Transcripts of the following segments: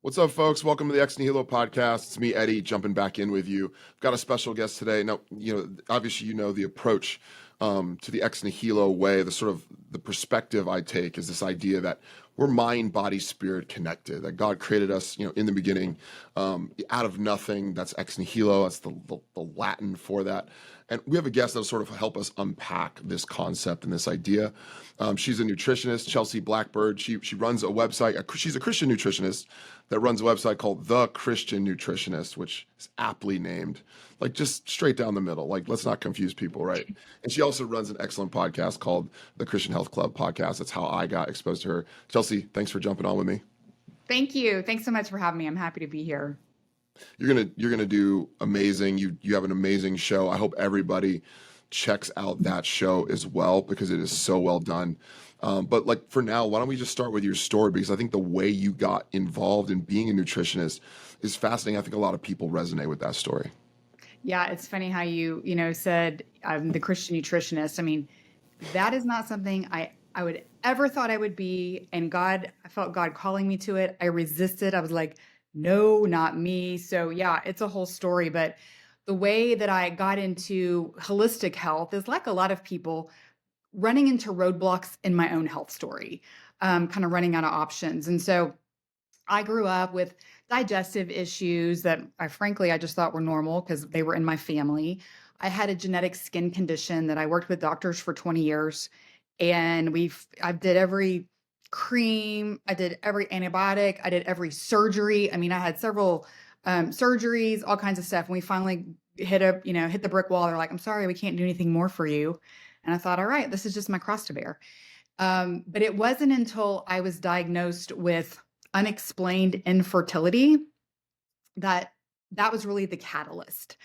What's up, folks? Welcome to the Ex Nihilo podcast. It's me, Eddie, jumping back in with you. I've got a special guest today. Now, obviously, the approach to the Ex Nihilo way. The perspective I take is this idea that we're mind, body, spirit connected. That God created us, in the beginning, out of nothing. That's Ex Nihilo. That's the Latin for that. And we have a guest that'll sort of help us unpack this concept and this idea. She's a nutritionist, Chelsea Blackbird. She runs a website. She's a Christian nutritionist that runs a website called The Christian Nutritionist, which is aptly named, like just straight down the middle. Like, let's not confuse people, right? And she also runs an excellent podcast called The Christian Health Club Podcast. That's how I got exposed to her. Chelsea, thanks for jumping on with me. Thank you. Thanks so much for having me. I'm happy to be here. You're gonna do amazing. You have an amazing show. I hope everybody checks out that show as well because it is so well done. But like for now, why don't we just start with your story? Because I think the way you got involved in being a nutritionist is fascinating. I think a lot of people resonate with that story. Yeah, it's funny how you said I'm the Christian nutritionist. I mean, that is not something I would ever thought I would be. And I felt God calling me to it. I resisted. I was like, no, not me. So yeah, it's a whole story. But the way that I got into holistic health is like a lot of people running into roadblocks in my own health story, kind of running out of options. And so I grew up with digestive issues that I just thought were normal because they were in my family. I had a genetic skin condition that I worked with doctors for 20 years. And I did every cream, I did every antibiotic, I did every surgery. I mean, I had several surgeries, all kinds of stuff. And we finally hit the brick wall. They're like, I'm sorry, we can't do anything more for you. And I thought, all right, this is just my cross to bear. But it wasn't until I was diagnosed with unexplained infertility that was really the catalyst.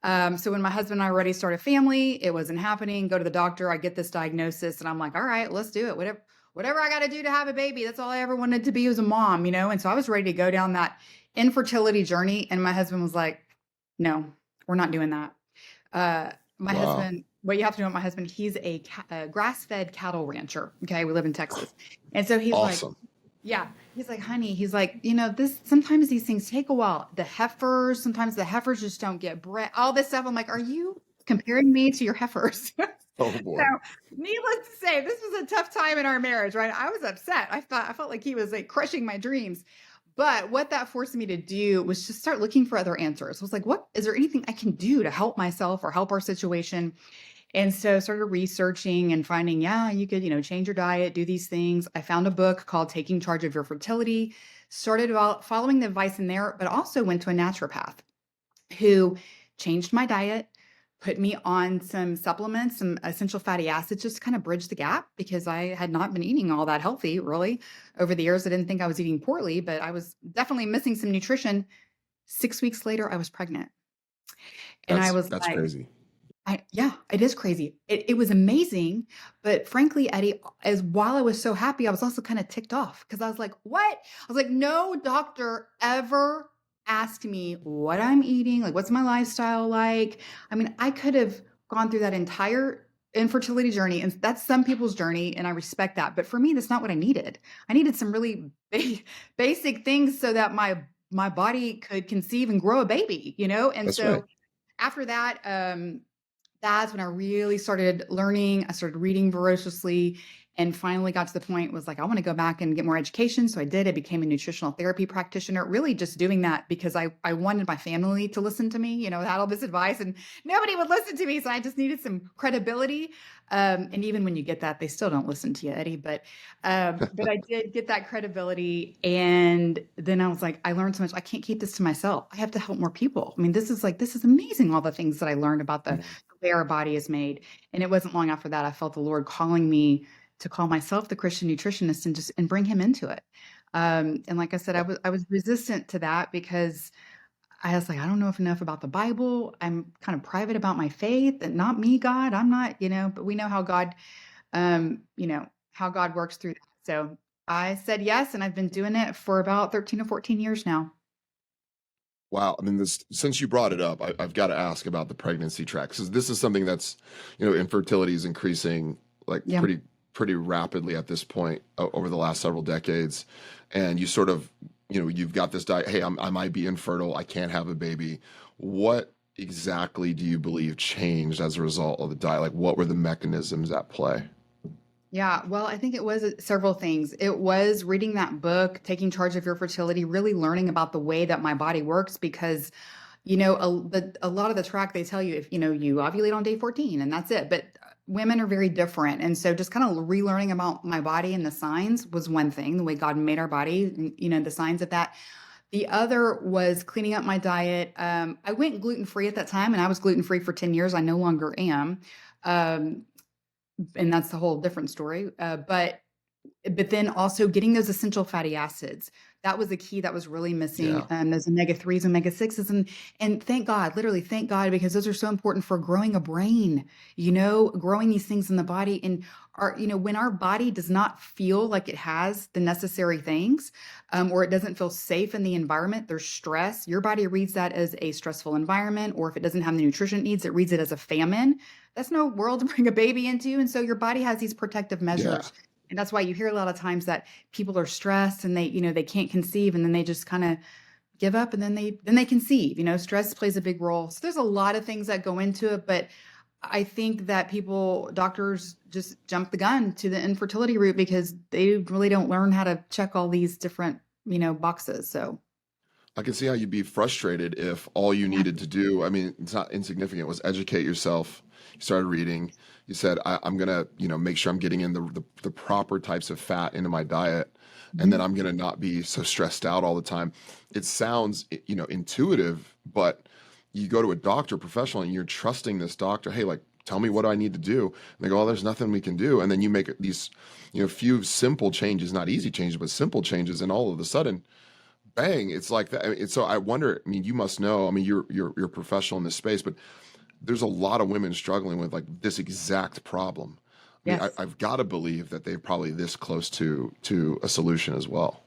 So when my husband and I already started a family, it wasn't happening. Go to the doctor, I get this diagnosis, and I'm like, all right, let's do it. Whatever I got to do to have a baby. That's all I ever wanted to be was a mom, And so I was ready to go down that infertility journey. And my husband was like, no, we're not doing that. My Wow. husband, what you have to know about my husband, he's a grass-fed cattle rancher. Okay. We live in Texas. And so he's like, Awesome. yeah, he's like, honey, he's like, sometimes these things take a while. Sometimes the heifers just don't get bred, all this stuff. I'm like, are you comparing me to your heifers? Oh So boy. needless to say, this was a tough time in our marriage, right? I was upset. I felt like he was like crushing my dreams. But what that forced me to do was just start looking for other answers. I was like, what is there anything I can do to help myself or help our situation? And so started researching and finding, yeah, you could, change your diet, do these things. I found a book called Taking Charge of Your Fertility, started following the advice in there, but also went to a naturopath who changed my diet, put me on some supplements, some essential fatty acids, just to kind of bridge the gap because I had not been eating all that healthy really over the years. I didn't think I was eating poorly, but I was definitely missing some nutrition. 6 weeks later, I was pregnant. And I was That's like, crazy. yeah, it is crazy. It was amazing. But frankly, Eddie, as while I was so happy, I was also kind of ticked off because I was like, what? I was like, no doctor ever asked me what I'm eating, like what's my lifestyle like. I mean, I could have gone through that entire infertility journey, and that's some people's journey, and I respect that. But for me, that's not what I needed. I needed some really basic things so that my body could conceive and grow a baby. And That's right. so after that, that's when I really started learning. I started reading voraciously and finally got to the point was like, I want to go back and get more education. So I did. I became a nutritional therapy practitioner, really just doing that because I wanted my family to listen to me, I had all this advice and nobody would listen to me. So I just needed some credibility. And even when you get that, they still don't listen to you, Eddie. But I did get that credibility. And then I was like, I learned so much. I can't keep this to myself. I have to help more people. I mean, this is amazing. All the things that I learned about the way our body is made. And it wasn't long after that, I felt the Lord calling me to call myself the Christian nutritionist and bring him into it. And like I said, I was resistant to that because I was like, I don't know enough about the Bible. I'm kind of private about my faith and not me, God. I'm not, but we know how God works through that. So I said yes, and I've been doing it for about 13 or 14 years now. Wow. I mean, since you brought it up, I've got to ask about the pregnancy track. Because this is something that's, infertility is increasing like Yeah. pretty rapidly at this point over the last several decades. And you sort of you've got this diet. Hey, I might be infertile. I can't have a baby. What exactly do you believe changed as a result of the diet? Like, what were the mechanisms at play? Yeah, well, I think it was several things. It was reading that book, Taking Charge of Your Fertility, really learning about the way that my body works because, a lot of the track they tell you if, you ovulate on day 14 and that's it. But women are very different. And so just kind of relearning about my body and the signs was one thing, the way God made our body, and, the signs of that. The other was cleaning up my diet. I went gluten-free at that time and I was gluten-free for 10 years. I no longer am. Um, and that's a whole different story. But then also getting those essential fatty acids. That was the key that was really missing, Yeah. those omega-3s, omega-6s, and thank God, literally thank God, because those are so important for growing a brain, growing these things in the body. And when our body does not feel like it has the necessary things, or it doesn't feel safe in the environment, there's stress. Your body reads that as a stressful environment, or if it doesn't have the nutrition it needs, it reads it as a famine. That's no world to bring a baby into. And so your body has these protective Yeah. measures. And that's why you hear a lot of times that people are stressed and they can't conceive and then they just kind of give up and then they conceive. Stress plays a big role. So there's a lot of things that go into it, but I think that doctors just jump the gun to the infertility route because they really don't learn how to check all these different, boxes. So I can see how you'd be frustrated if all you yeah. needed to do, I mean, it's not insignificant, was educate yourself. You started reading. You said, I'm gonna, make sure I'm getting in the proper types of fat into my diet, and then Mhm. I'm gonna not be so stressed out all the time. It sounds, intuitive, but you go to a doctor, professional, and you're trusting this doctor. Hey, like, tell me what I need to do. And they go, oh, there's nothing we can do. And then you make these, few simple changes, not easy changes, but simple changes, and all of a sudden bang, it's like that. I mean, so I wonder, I mean, you must know, I mean, you're a professional in this space, but there's a lot of women struggling with like this exact problem. I mean, Yes. I've got to believe that they're probably this close to a solution as well.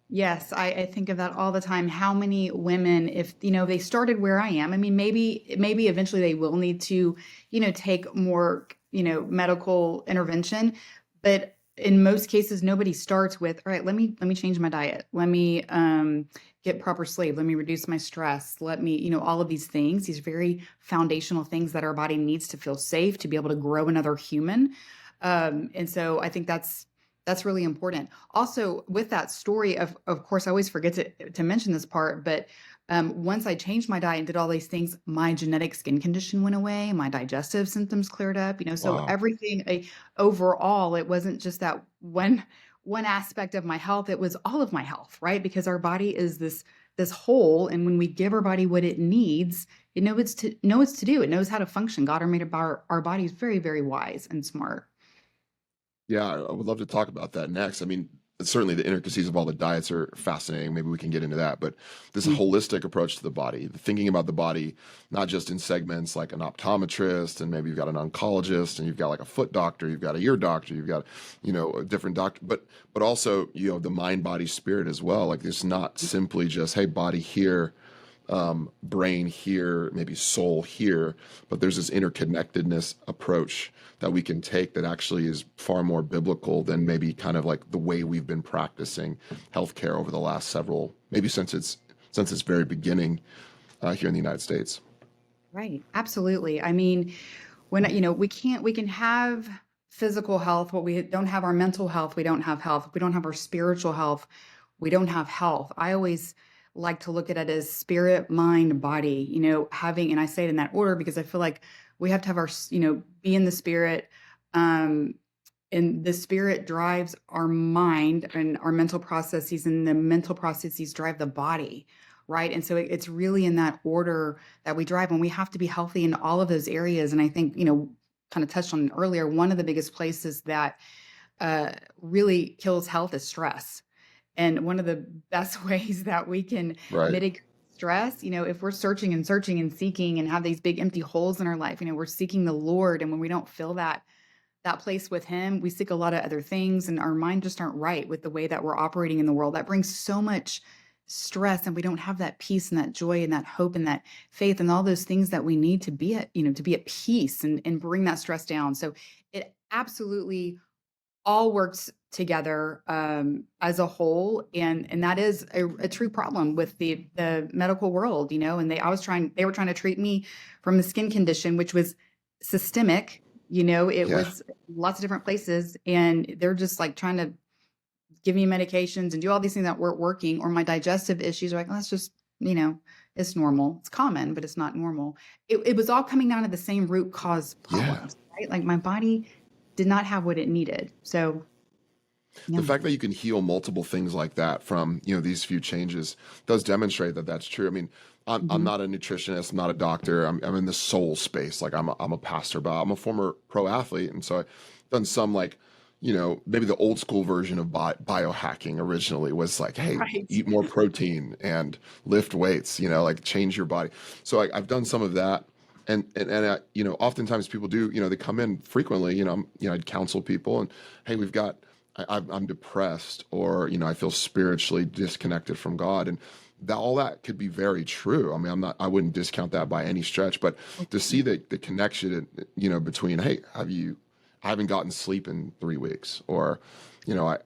Yes, I think of that all the time. How many women, if they started where I am, I mean, maybe eventually they will need to, take more, medical intervention, but in most cases, nobody starts with, all right, let me change my diet, let me get proper sleep, let me reduce my stress, let me, all of these things, these very foundational things that our body needs to feel safe to be able to grow another human. And so I think that's really important. Also, with that story of course, I always forget to mention this part, but once I changed my diet and did all these things, my genetic skin condition went away, my digestive symptoms cleared up, so Wow. everything overall, it wasn't just that one aspect of my health, it was all of my health, right? Because our body is this whole, and when we give our body what it needs, it knows to do. It knows how to function. God made our bodies very, very wise and smart. Yeah, I would love to talk about that next. I mean, certainly the intricacies of all the diets are fascinating. Maybe we can get into that. But this holistic approach to the body, thinking about the body, not just in segments like an optometrist, and maybe you've got an oncologist, and you've got like a foot doctor, you've got a ear doctor, you've got, a different doctor, but also, the mind, body, spirit as well. Like it's not simply just, hey, body here, brain here, maybe soul here, but there's this interconnectedness approach that we can take that actually is far more biblical than maybe kind of like the way we've been practicing healthcare over the last several, maybe since its very beginning here in the United States. Right. Absolutely. I mean, when, we can have physical health, but we don't have our mental health. We don't have health. We don't have our spiritual health. We don't have health. I always like to look at it as spirit, mind, body, and I say it in that order because I feel like we have to have be in the spirit. Um, and the spirit drives our mind and our mental processes, and the mental processes drive the body, right? And so it's really in that order that we drive, and we have to be healthy in all of those areas. And I think, kind of touched on it earlier, one of the biggest places that really kills health is stress. And one of the best ways that we can Right. mitigate stress, if we're searching and searching and seeking and have these big empty holes in our life, we're seeking the Lord. And when we don't feel that place with him, we seek a lot of other things, and our mind just aren't right with the way that we're operating in the world. That brings so much stress, and we don't have that peace and that joy and that hope and that faith and all those things that we need to be at, to be at peace and bring that stress down. So it absolutely all works together as a whole, and that is a true problem with the medical world, and they were trying to treat me from the skin condition, which was systemic. It Yeah. was lots of different places, and they're just like trying to give me medications and do all these things that weren't working, or my digestive issues are like, oh, that's just, it's normal. It's common, but it's not normal. It was all coming down to the same root cause Yeah. problems, right? Like my body did not have what it needed. So, The yeah. fact that you can heal multiple things like that from, these few changes does demonstrate that that's true. I mean, I'm Mhm. not a nutritionist, I'm not a doctor. I'm in the soul space. Like I'm a pastor, but I'm a former pro athlete. And so I've done some like, maybe the old school version of biohacking originally was like, hey, Right. eat more protein and lift weights, like change your body. So I've done some of that. And oftentimes people do, they come in frequently, I'd counsel people and, hey, I'm depressed, or I feel spiritually disconnected from God, and all that could be very true. I mean, I wouldn't discount that by any stretch, but to see the connection, between, hey, I haven't gotten sleep in 3 weeks, or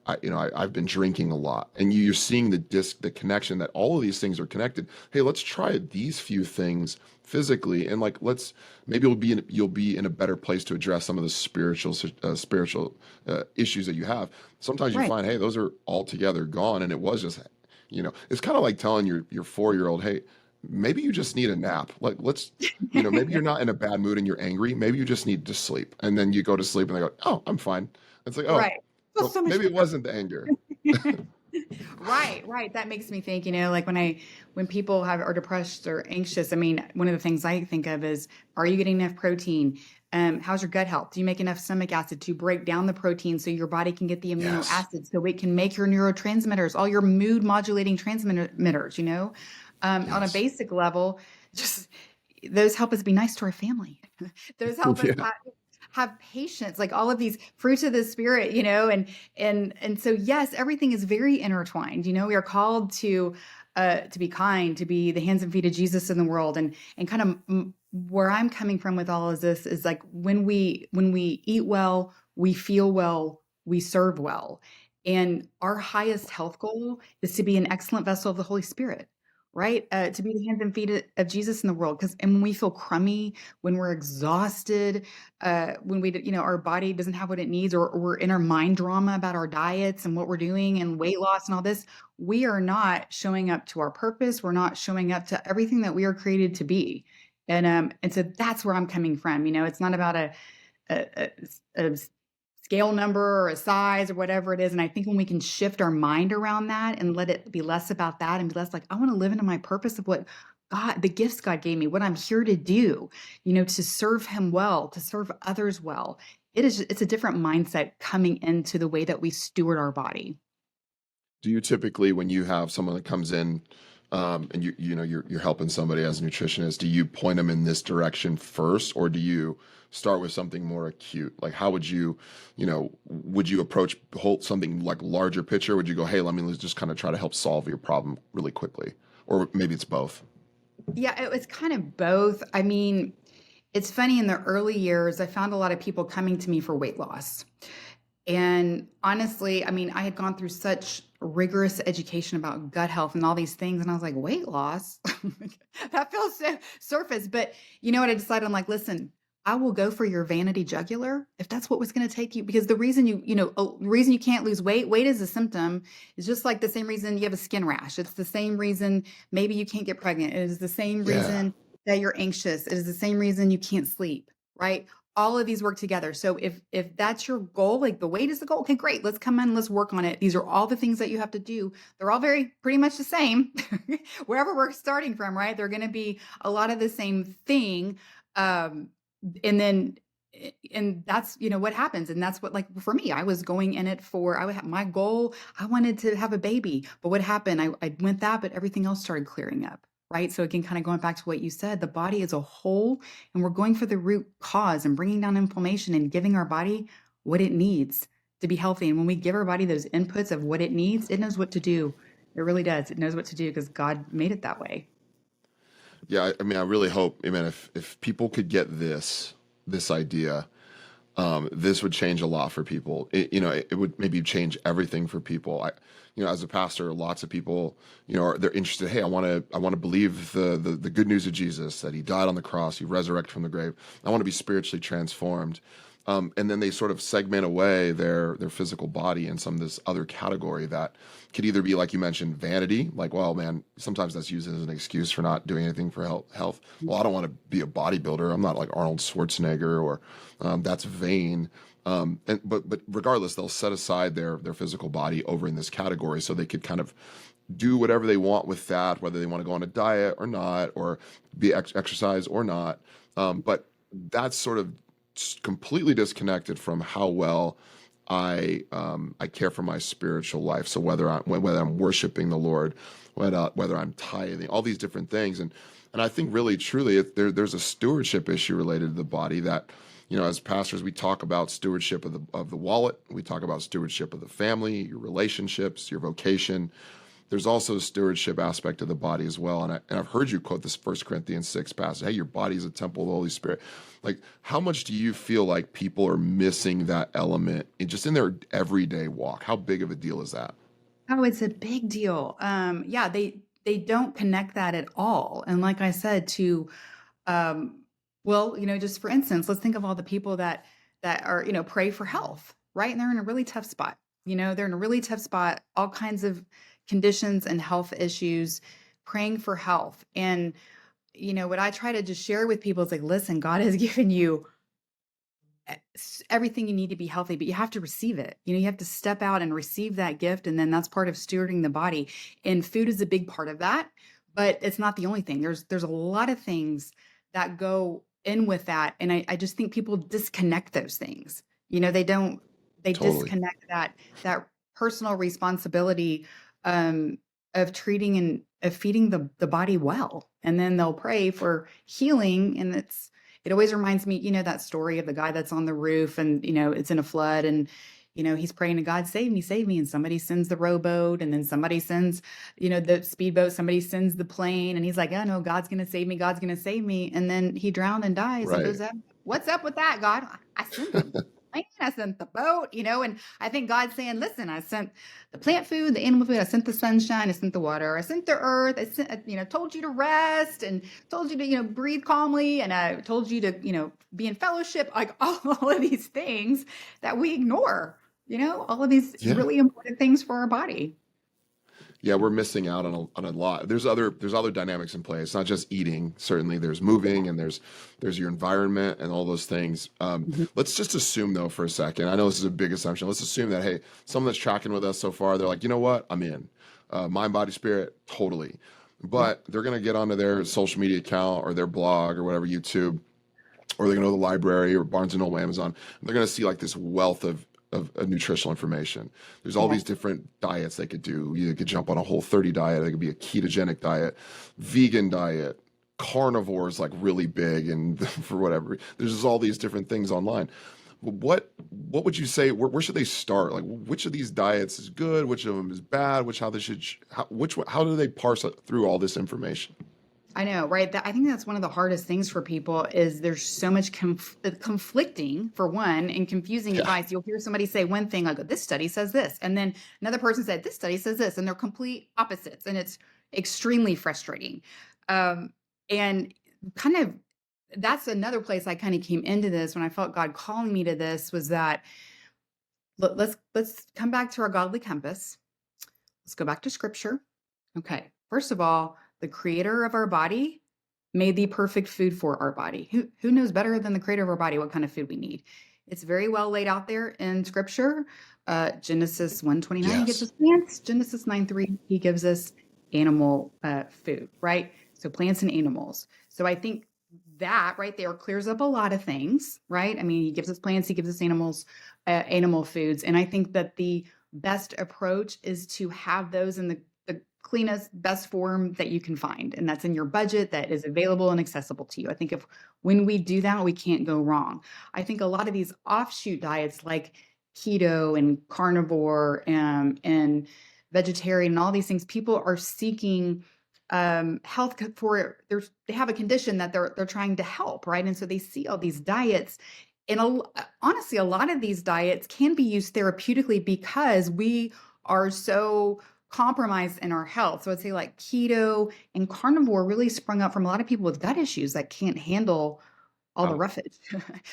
I've been drinking a lot, and you're seeing the connection that all of these things are connected. Hey, let's try these few things physically, and like maybe you'll be in a better place to address some of the spiritual issues that you have. Sometimes you Right. find, hey, those are altogether gone, and it was just, it's kind of like telling your 4-year-old, hey, maybe you just need a nap. Like maybe you're not in a bad mood and you're angry. Maybe you just need to sleep, and then you go to sleep, and they go, oh, I'm fine. It's like, oh, Right. Feels well, so much maybe it better. wasn't the anger. Right, right. That makes me think, like when people are depressed or anxious, I mean, one of the things I think of is, are you getting enough protein? How's your gut health? Do you make enough stomach acid to break down the protein so your body can get the amino Yes. acids so it can make your neurotransmitters, all your mood modulating transmitters, on a Yes. basic level, just those help us be nice to our family. Those help us Yeah. have patience, like all of these fruits of the spirit, and so yes, everything is very intertwined. We are called to be kind, to be the hands and feet of Jesus in the world, and kind of where I'm coming from with all of this is like when we eat well, we feel well, we serve well, and our highest health goal is to be an excellent vessel of the Holy Spirit. Right, to be the hands and feet of Jesus in the world, because and when we feel crummy, when we're exhausted, when our body doesn't have what it needs, or we're in our mind drama about our diets and what we're doing and weight loss and all this, we are not showing up to our purpose. We're not showing up to everything that we are created to be. And so that's where I'm coming from. It's not about a, a scale number or a size or whatever it is. And I think when we can shift our mind around that and let it be less about that and be less like, I want to live into my purpose of what God, the gifts God gave me, what I'm here to do, to serve Him well, to serve others well. It's a different mindset coming into the way that we steward our body. Do you typically, when you have someone that comes in, and you're helping somebody as a nutritionist, do you point them in this direction first, or do you start with something more acute? Like, how would you approach something like larger picture? Would you go, hey, let's just kind of try to help solve your problem really quickly, or maybe it's both? Yeah, it was kind of both. I mean, it's funny, in the early years, I found a lot of people coming to me for weight loss. And honestly, I mean, I had gone through such rigorous education about gut health and all these things. And I was like, weight loss? That feels so surface. But you know what? I decided, I'm like, listen, I will go for your vanity jugular if that's what was going to take you. Because the reason reason you can't lose weight is a symptom. It's just like the same reason you have a skin rash. It's the same reason maybe you can't get pregnant. It is the same Yeah. reason that you're anxious. It is the same reason you can't sleep, right? All of these work together. So if that's your goal, like the weight is the goal, okay, great. Let's come in, let's work on it. These are all the things that you have to do. They're all very pretty much the same. Wherever we're starting from, right? They're going to be a lot of the same thing. Um, and then and that's what happens, and that's what, like, for me, I was going in it for, I would have my goal, I wanted to have a baby, but what happened, I went that, but everything else started clearing up, right? So again, kind of going back to what you said, the body as a whole, and we're going for the root cause and bringing down inflammation and giving our body what it needs to be healthy. And when we give our body those inputs of what it needs, it knows what to do. It really does. It knows what to do because God made it that way. Yeah. I mean, I really hope, I mean, if people could get this idea, this would change a lot for people. It would maybe change everything for people. As a pastor, lots of people, they're interested. Hey, I want to believe the good news of Jesus, that he died on the cross, he resurrected from the grave. I want to be spiritually transformed. And then they sort of segment away their physical body in some of this other category that could either be, like you mentioned, vanity, like, well, man, sometimes that's used as an excuse for not doing anything for health. Well, I don't want to be a bodybuilder. I'm not like Arnold Schwarzenegger, or that's vain. But regardless, they'll set aside their physical body over in this category so they could kind of do whatever they want with that, whether they want to go on a diet or not, or be exercise or not. But that's sort of completely disconnected from how well I care for my spiritual life. So whether I'm worshiping the Lord, whether I'm tithing, all these different things, and I think really truly there's a stewardship issue related to the body that, as pastors, we talk about stewardship of the wallet, we talk about stewardship of the family, your relationships, your vocation. There's also a stewardship aspect of the body as well. And I've heard you quote this 1 Corinthians 6 passage. Hey, your body is a temple of the Holy Spirit. Like, how much do you feel like people are missing that element in their everyday walk? How big of a deal is that? Oh, it's a big deal. Yeah, they don't connect that at all. And like I said, um, well, just for instance, let's think of all the people that are, pray for health, right? And they're in a really tough spot. They're in a really tough spot, all kinds of conditions and health issues, praying for health. And what I try to just share with people is like, listen, God has given you everything you need to be healthy, but you have to receive it. You have to step out and receive that gift. And then that's part of stewarding the body. And food is a big part of that, but it's not the only thing. There's a lot of things that go in with that. And I just think people disconnect those things. They Totally. disconnect that personal responsibility of treating and of feeding the body well. And then they'll pray for healing. And it always reminds me, that story of the guy that's on the roof and, it's in a flood and, he's praying to God, save me, save me. And somebody sends the rowboat and then somebody sends, the speedboat, somebody sends the plane. And he's like, oh no, God's going to save me. God's going to save me. And then he drowned and dies and Right. goes up. What's up with that, God? I sent the plane, I sent the boat, and I think God's saying, listen, I sent the plant food, the animal food, I sent the sunshine, I sent the water, I sent the earth, I sent, told you to rest and told you to, breathe calmly. And I told you to, be in fellowship, like all of these things that we ignore, all of these Yeah. really important things for our body. Yeah, we're missing out on a lot. There's other dynamics in play. It's not just eating. Certainly, there's moving and there's your environment and all those things. Mhm. Let's just assume though for a second. I know this is a big assumption. Let's assume that, hey, someone that's tracking with us so far, they're like, you know what, I'm in. Mind, body, spirit, totally. Yep. But they're gonna get onto their social media account or their blog or whatever, YouTube, or they're going to go to the library or Barnes and Noble, Amazon. And they're going to see like this wealth of nutritional information. There's all Yeah. these different diets they could do. You could jump on a Whole30 diet. It could be a ketogenic diet, vegan diet, carnivore is like really big, and for whatever, there's just all these different things online. What would you say? Where should they start? Like, which of these diets is good? Which of them is bad? How do they parse through all this information? I know, right? I think that's one of the hardest things for people is there's so much conflicting for one and confusing Yeah. advice. You'll hear somebody say one thing like this study says this, and then another person said this study says this, and they're complete opposites, and it's extremely frustrating. Um, and kind of that's another place I kind of came into this when I felt God calling me to this was that let's come back to our godly compass. Let's go back to scripture. Okay. First of all, the creator of our body made the perfect food for our body. Who knows better than the creator of our body what kind of food we need? It's very well laid out there in scripture. Genesis 1:29, he gives Yes. us plants. Genesis 9:3, he gives us animal food, right? So plants and animals. So I think that right there clears up a lot of things, right? I mean, he gives us plants, he gives us animals, animal foods. And I think that the best approach is to have those in the cleanest, best form that you can find. And that's in your budget that is available and accessible to you. I think if when we do that, we can't go wrong. I think a lot of these offshoot diets like keto and carnivore and vegetarian and all these things, people are seeking health for they have a condition that they're trying to help, right? And so they see all these diets And honestly, a lot of these diets can be used therapeutically because we are so compromised in our health. So I'd say like keto and carnivore really sprung up from a lot of people with gut issues that can't handle all the Wow. roughage.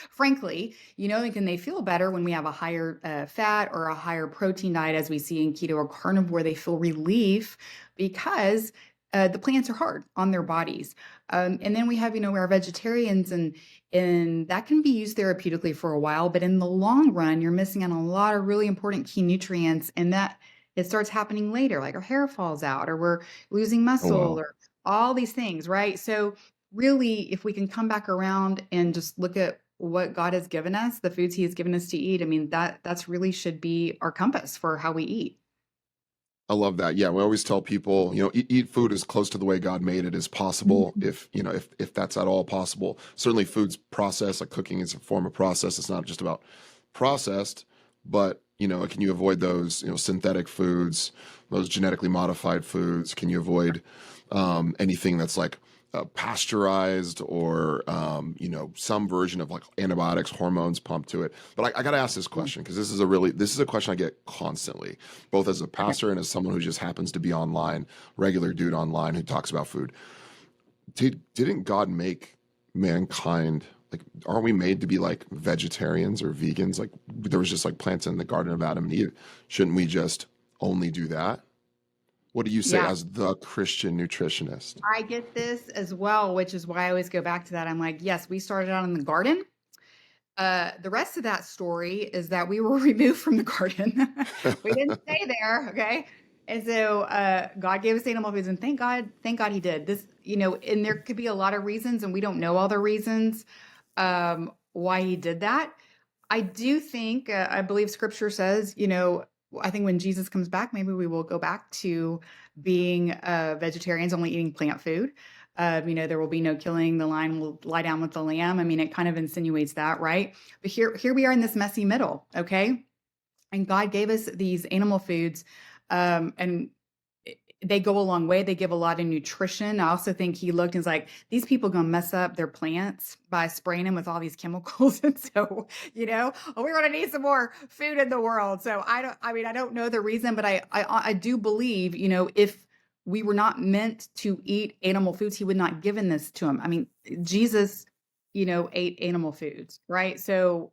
Frankly, like, and they feel better when we have a higher fat or a higher protein diet, as we see in keto or carnivore. They feel relief because the plants are hard on their bodies. And then we have, our vegetarians, and that can be used therapeutically for a while, but in the long run, you're missing out on a lot of really important key nutrients, and that it starts happening later, like our hair falls out, or we're losing Oh, muscle, wow. or all these things, right? So really, if we can come back around and just look at what God has given us, the foods He has given us to eat, I mean, that's really should be our compass for how we eat. I love that. Yeah, we always tell people, eat food as close to the way God made it as possible, Mhm. if that's at all possible. Certainly, food's processed, like cooking is a form of process. It's not just about processed, but can you avoid those, synthetic foods, those genetically modified foods? Can you avoid anything that's like pasteurized or some version of like antibiotics, hormones pumped to it? But I got to ask this Yeah. question because this is a question I get constantly, both as a Okay. pastor and as someone who just happens to be online, regular dude online who talks about food. Didn't God make mankind, like, aren't we made to be like vegetarians or vegans? Like, there was just like plants in the Garden of Adam and Eve. Shouldn't we just only do that? What do you say Yeah. as the Christian nutritionist? I get this as well, which is why I always go back to that. I'm like, yes, we started out in the garden. The rest of that story is that we were removed from the garden. We didn't stay there, okay? And so God gave us animal foods, and thank God He did this. And there could be a lot of reasons, and we don't know all the reasons why He did that. I do think, I believe Scripture says, I think when Jesus comes back, maybe we will go back to being vegetarians, only eating plant food. There will be no killing. The lion will lie down with the lamb. I mean, it kind of insinuates that, right? But here we are in this messy middle, okay? And God gave us these animal foods, and they go a long way. They give a lot of nutrition. I also think He looked and was like, these people gonna mess up their plants by spraying them with all these chemicals. And so, we're gonna need some more food in the world. So I don't know the reason, but I do believe, if we were not meant to eat animal foods, He would not given this to him. I mean, Jesus, ate animal foods, right? So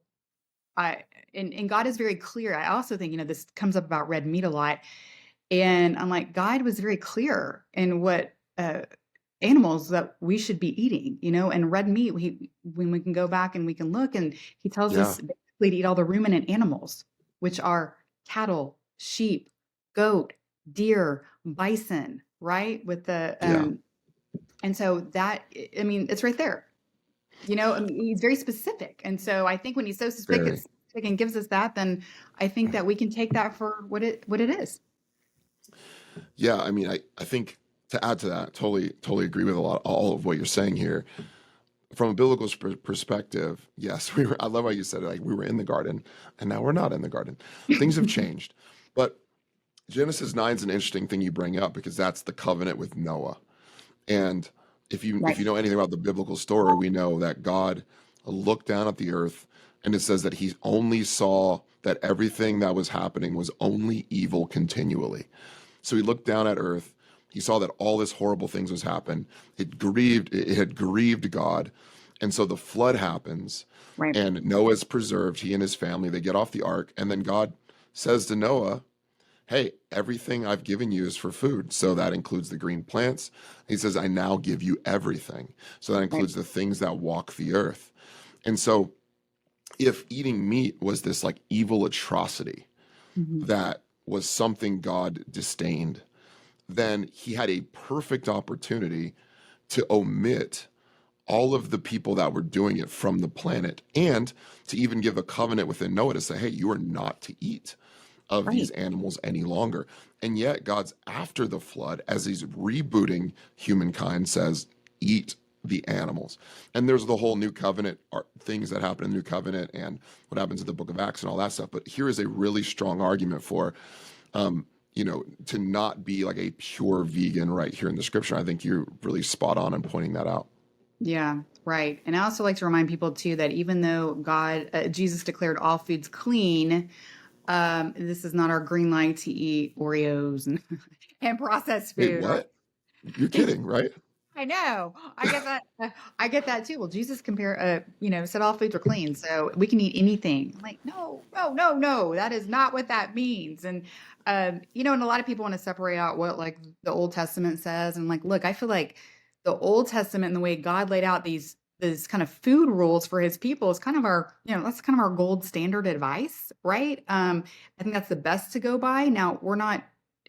I and God is very clear. I also think, this comes up about red meat a lot. And I'm like, God was very clear in what animals that we should be eating, and red meat. When we can go back and we can look, and He tells Yeah, us basically to eat all the ruminant animals, which are cattle, sheep, goat, deer, bison, right? With the yeah, and so that, I mean, it's right there. I mean, He's very specific, and so I think when He's so very. specific and gives us that, then I think that we can take that for what it is. Yeah, I mean, I think to add to that, totally agree with all of what you're saying here. From a biblical perspective, yes, we were. I love how you said it. Like, we were in the garden, and now we're not in the garden. Things have changed, but Genesis 9 is an interesting thing you bring up because that's the covenant with Noah. And if Right. you know anything about the biblical story, we know that God looked down at the earth, and it says that He only saw that everything that was happening was only evil continually. So He looked down at earth. He saw that all this horrible things was happening. It had grieved God. And so the flood happens, Right. and Noah's preserved, he and his family. They get off the ark, and then God says to Noah, hey, everything I've given you is for food. So that includes the green plants. He says, I now give you everything. So that Right. includes the things that walk the earth. And so if eating meat was this like evil atrocity Mhm. that was something God disdained, then He had a perfect opportunity to omit all of the people that were doing it from the planet, and to even give a covenant within Noah to say, hey, you are not to eat of these Right. animals any longer. And yet God's after the flood, as He's rebooting humankind, says, eat the animals. And there's the whole new covenant things that happen in the new covenant and what happens in the book of Acts and all that stuff. But here is a really strong argument for to not be like a pure vegan right here in the scripture. I think you're really spot on in pointing that out. Yeah. Right. And I also like to remind people too that even though Jesus declared all foods clean, this is not our green light to eat Oreos and, and processed Wait, food. what? You're kidding, right? I know. I get that. I get that too. Well, Jesus said all foods are clean, so we can eat anything. I'm like, no, no, no, no. That is not what that means. And and a lot of people want to separate out what like the Old Testament says. And like, look, I feel like the Old Testament and the way God laid out these kind of food rules for His people is kind of that's kind of our gold standard advice, right? I think that's the best to go by. Now,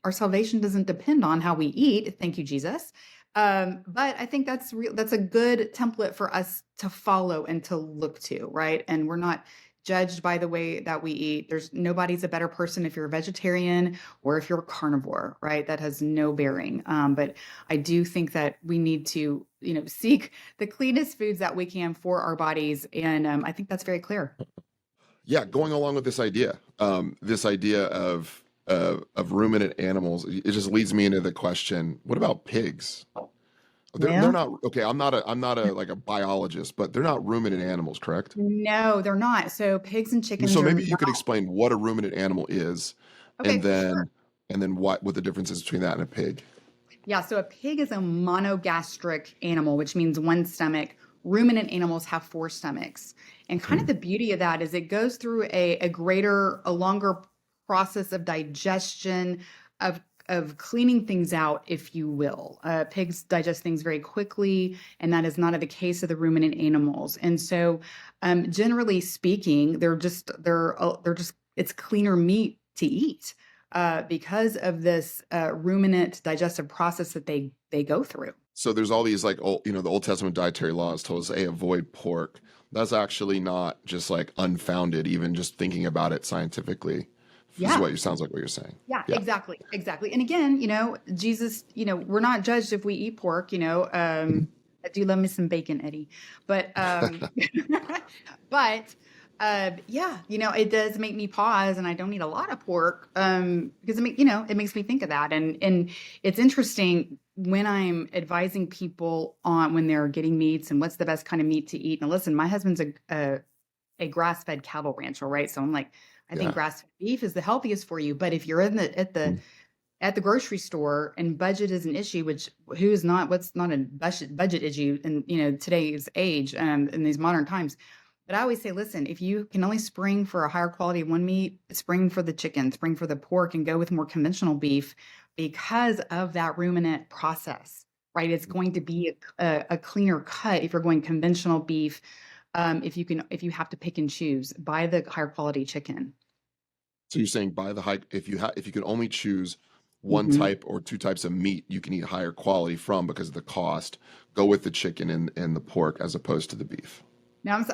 our salvation doesn't depend on how we eat. Thank you, Jesus. But I think that's a good template for us to follow and to look to, right? And we're not judged by the way that we eat. Nobody's a better person if you're a vegetarian or if you're a carnivore, right? That has no bearing. But I do think that we need to, seek the cleanest foods that we can for our bodies. And I think that's very clear. Yeah, going along with this idea of ruminant animals, it just leads me into the question: what about pigs? They're Well, not okay. I'm not a like a biologist, but they're not ruminant animals, correct? no, they're not. So pigs and chickens So are maybe you could not. explain what a ruminant animal is, and Okay, sure. then what the difference is between that and a pig. Yeah, so a pig is a monogastric animal, which means one stomach. Ruminant animals have four stomachs. And kind of Hmm. the beauty of that is it goes through a longer process of digestion, of cleaning things out, if you will. Pigs digest things very quickly, and that is not the case of the ruminant animals. And so, generally speaking, it's cleaner meat to eat because of this ruminant digestive process that they go through. So there's all these like the Old Testament dietary laws told us, hey, avoid pork. That's actually not just like unfounded, even just thinking about it scientifically. Is Yeah. what you sounds like what you're saying. Yeah, Yeah. exactly, exactly. And again, Jesus, we're not judged if we eat pork. I do love me some bacon, Eddie, but but yeah, it does make me pause, and I don't eat a lot of pork because it makes me think of that, and it's interesting when I'm advising people on when they're getting meats and what's the best kind of meat to eat. Now, listen, my husband's a grass-fed cattle rancher, right? So I'm like, I think Yeah. grass-fed beef is the healthiest for you. But if you're at the grocery store and budget is an issue, which what's not a budget issue in today's age in these modern times. But I always say, listen, if you can only spring for a higher quality of one meat, spring for the chicken, spring for the pork, and go with more conventional beef because of that ruminant process, right? It's going to be a cleaner cut if you're going conventional beef. If you have to pick and choose, buy the higher quality chicken. So you're saying by the high, if you can only choose one Mhm. type or two types of meat, you can eat higher quality from because of the cost. Go with the chicken and the pork as opposed to the beef. Now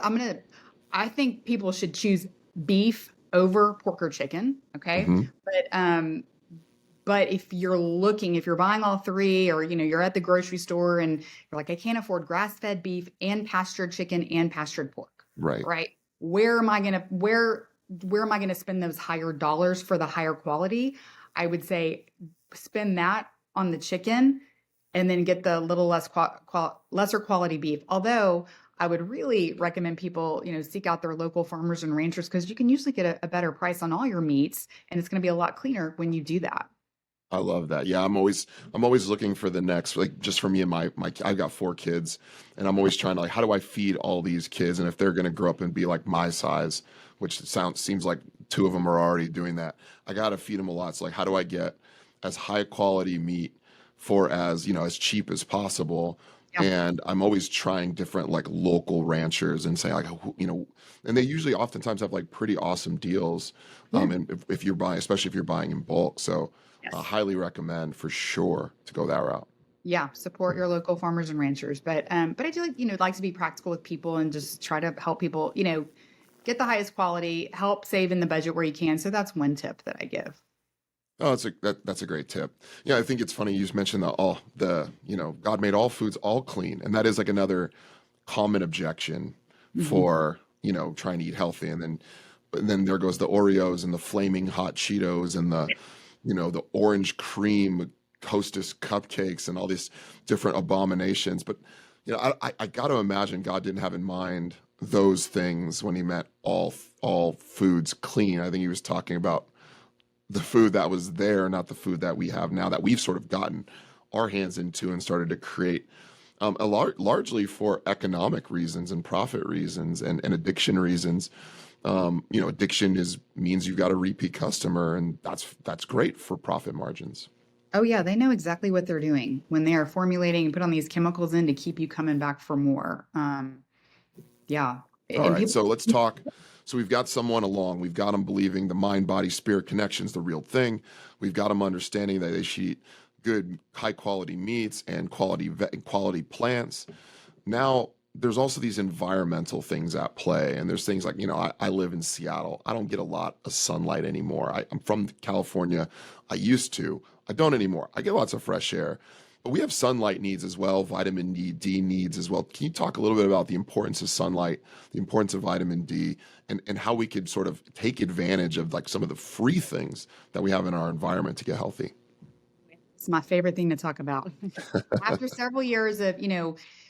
I think people should choose beef over pork or chicken. Okay. Hmm. But if you're buying all three, or, you're at the grocery store and you're like, I can't afford grass-fed beef and pastured chicken and pastured pork, Right. right? Where am I gonna spend those higher dollars for the higher quality? I would say spend that on the chicken and then get the little lesser quality beef. Although I would really recommend people, seek out their local farmers and ranchers because you can usually get a better price on all your meats, and it's going to be a lot cleaner when you do that. I love that. Yeah, I'm always looking for the next, like, just for me and my I've got four kids, and I'm always trying to, like, how do I feed all these kids, and if they're gonna grow up and be like my size, which seems like two of them are already doing that. I gotta feed them a lot. So like, how do I get as high quality meat for as cheap as possible? Yeah. And I'm always trying different like local ranchers and saying like, and they usually oftentimes have like pretty awesome deals. Yeah. And if you're buying, especially if you're buying in bulk. So I Yes. highly recommend for sure to go that route. Yeah. Support your local farmers and ranchers. But I do like to be practical with people and just try to help people, get the highest quality, help save in the budget where you can. So that's one tip that I give. Oh, that's a great tip. Yeah, I think it's funny you just mentioned God made all foods all clean, and that is like another common objection Mhm. for trying to eat healthy, and then there goes the Oreos and the flaming hot Cheetos and the orange cream Hostess cupcakes and all these different abominations. But I got to imagine God didn't have in mind those things when he meant all foods clean. I think he was talking about the food that was there, not the food that we have now that we've sort of gotten our hands into and started to create, largely for economic reasons and profit reasons and addiction reasons. Addiction means you've got a repeat customer, and that's great for profit margins. Oh yeah, they know exactly what they're doing when they are formulating and put on these chemicals in to keep you coming back for more. Yeah. All And right, people, so let's talk. So we've got someone along. We've got them believing the mind, body, spirit connection is the real thing. We've got them understanding that they should eat good, high quality meats and quality plants. Now, there's also these environmental things at play, and there's things like, I live in Seattle. I don't get a lot of sunlight anymore. I'm from California. I used to. I don't anymore. I get lots of fresh air. But we have sunlight needs as well, vitamin D needs as well. Can you talk a little bit about the importance of sunlight, the importance of vitamin D, and how we could sort of take advantage of like some of the free things that we have in our environment to get healthy? it's my favorite thing to talk about. After several years of,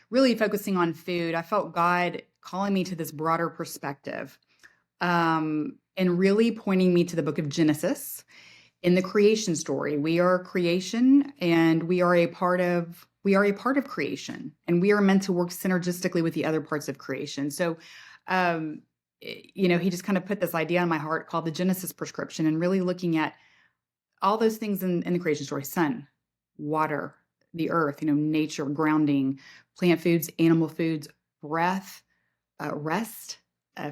really focusing on food, I felt God calling me to this broader perspective, and really pointing me to the book of Genesis. In the creation story, we are creation, and we are a part of creation, and we are meant to work synergistically with the other parts of creation. So, he just kind of put this idea on my heart called the Genesis prescription, and really looking at all those things in the creation story: sun, water, the earth, nature, grounding, plant foods, animal foods, breath, rest,